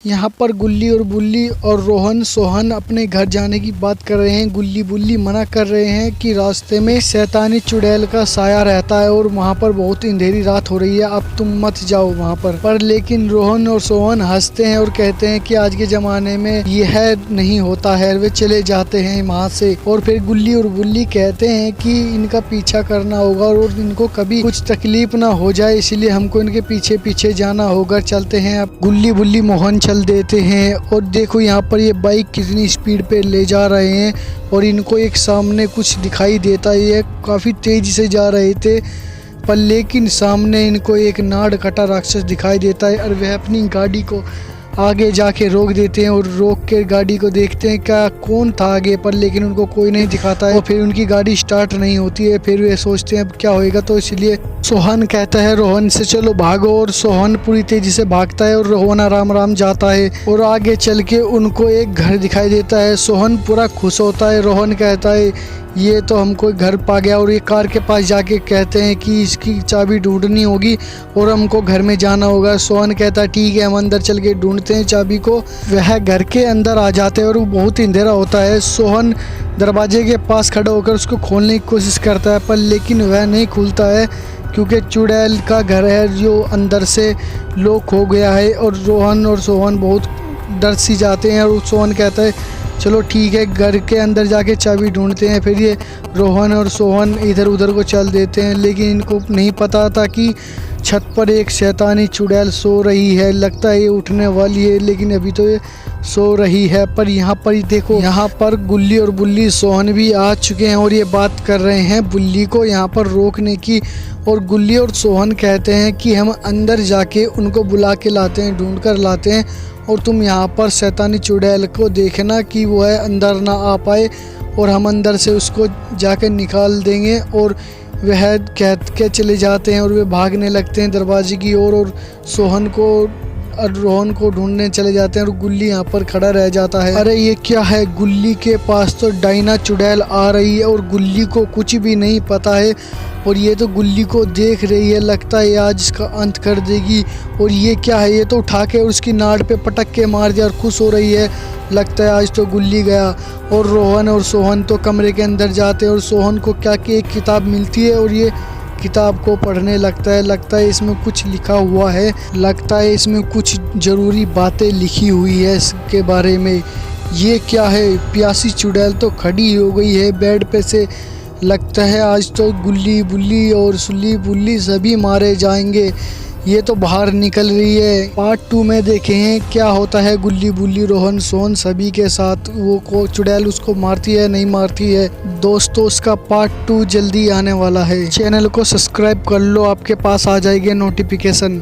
यहाँ पर गुल्ली और बुल्ली और रोहन सोहन अपने घर जाने की बात कर रहे हैं। गुल्ली बुल्ली मना कर रहे हैं कि रास्ते में शैतानी चुड़ैल का साया रहता है और वहाँ पर बहुत अंधेरी रात हो रही है, अब तुम मत जाओ वहाँ पर लेकिन रोहन और सोहन हंसते हैं और कहते हैं कि आज के ज़माने में यह नहीं होता है। वे चले जाते हैं वहाँ से और फिर गुल्ली और बुल्ली कहते हैं कि इनका पीछा करना होगा और इनको कभी कुछ तकलीफ ना हो जाए, इसलिए हमको इनके पीछे पीछे जाना होगा। चलते हैं। अब गुल्ली बुल्ली मोहन चल देते हैं और देखो यहाँ पर ये बाइक कितनी स्पीड पे ले जा रहे हैं और इनको एक सामने कुछ दिखाई देता है। ये काफ़ी तेज़ी से जा रहे थे पर लेकिन सामने इनको एक नाड़ कटा राक्षस दिखाई देता है और वह अपनी गाड़ी को आगे जाके रोक देते हैं और रोक के गाड़ी को देखते हैं क्या कौन था आगे पर, लेकिन उनको कोई नहीं दिखाता है और फिर उनकी गाड़ी स्टार्ट नहीं होती है। फिर वे सोचते हैं अब क्या होएगा, तो इसलिए सोहन कहता है रोहन से चलो भागो और सोहन पूरी तेजी से भागता है और रोहन आराम आराम जाता है और आगे चल के उनको एक घर दिखाई देता है। सोहन पूरा खुश होता है। रोहन कहता है ये तो हमको घर पा गया और ये कार के पास जाके कहते हैं कि इसकी चाबी ढूंढनी होगी और हमको घर में जाना होगा। सोहन कहता है ठीक है, हम अंदर चल के ढूंढते हैं चाबी को। वह घर के अंदर आ जाते हैं और बहुत अंधेरा होता है। सोहन दरवाजे के पास खड़ा होकर उसको खोलने की कोशिश करता है पर लेकिन वह नहीं खुलता है क्योंकि चुड़ैल का घर है जो अंदर से लॉक हो गया है और रोहन और सोहन बहुत डर सी जाते हैं और सोहन कहता है चलो ठीक है, घर के अंदर जाके चाबी ढूंढते हैं। फिर ये रोहन और सोहन इधर उधर को चल देते हैं लेकिन इनको नहीं पता था कि छत पर एक शैतानी चुड़ैल सो रही है। लगता है ये उठने वाली है लेकिन अभी तो ये सो रही है। पर यहाँ पर ही देखो, यहाँ पर गुल्ली और बुल्ली सोहन भी आ चुके हैं और ये बात कर रहे हैं बुल्ली को यहाँ पर रोकने की। और गुल्ली और सोहन कहते हैं कि हम अंदर जाके उनको बुला के लाते हैं, ढूंढ कर लाते हैं और तुम यहाँ पर शैतानी चुड़ैल को देखना कि वो है अंदर ना आ पाए और हम अंदर से उसको जाकर निकाल देंगे। और वह कह के चले जाते हैं और वे भागने लगते हैं दरवाजे की ओर और सोहन को और रोहन को ढूंढने चले जाते हैं और गुल्ली यहाँ पर खड़ा रह जाता है। अरे ये क्या है, गुल्ली के पास तो डायना चुड़ैल आ रही है और गुल्ली को कुछ भी नहीं पता है और ये तो गुल्ली को देख रही है। लगता है आज इसका अंत कर देगी। और ये क्या है, ये तो उठा के उसकी नाड़ पे पटक के मार दिया और खुश हो रही है। लगता है आज तो गुल्ली गया। और रोहन और सोहन तो कमरे के अंदर जाते हैं और सोहन को क्या कि एक किताब मिलती है और ये किताब को पढ़ने लगता है। लगता है इसमें कुछ लिखा हुआ है, लगता है इसमें कुछ ज़रूरी बातें लिखी हुई है इसके बारे में। ये क्या है, प्यासी चुड़ैल तो खड़ी हो गई है बेड पे से। लगता है आज तो गुल्ली बुल्ली और सुल्ली बुल्ली सभी मारे जाएंगे। ये तो बाहर निकल रही है। पार्ट 2 में देखें क्या होता है गुल्ली बुल्ली रोहन सोहन सभी के साथ। वो को चुड़ैल उसको मारती है नहीं मारती है। दोस्तों उसका पार्ट 2 जल्दी आने वाला है। चैनल को सब्सक्राइब कर लो, आपके पास आ जाएगी नोटिफिकेशन।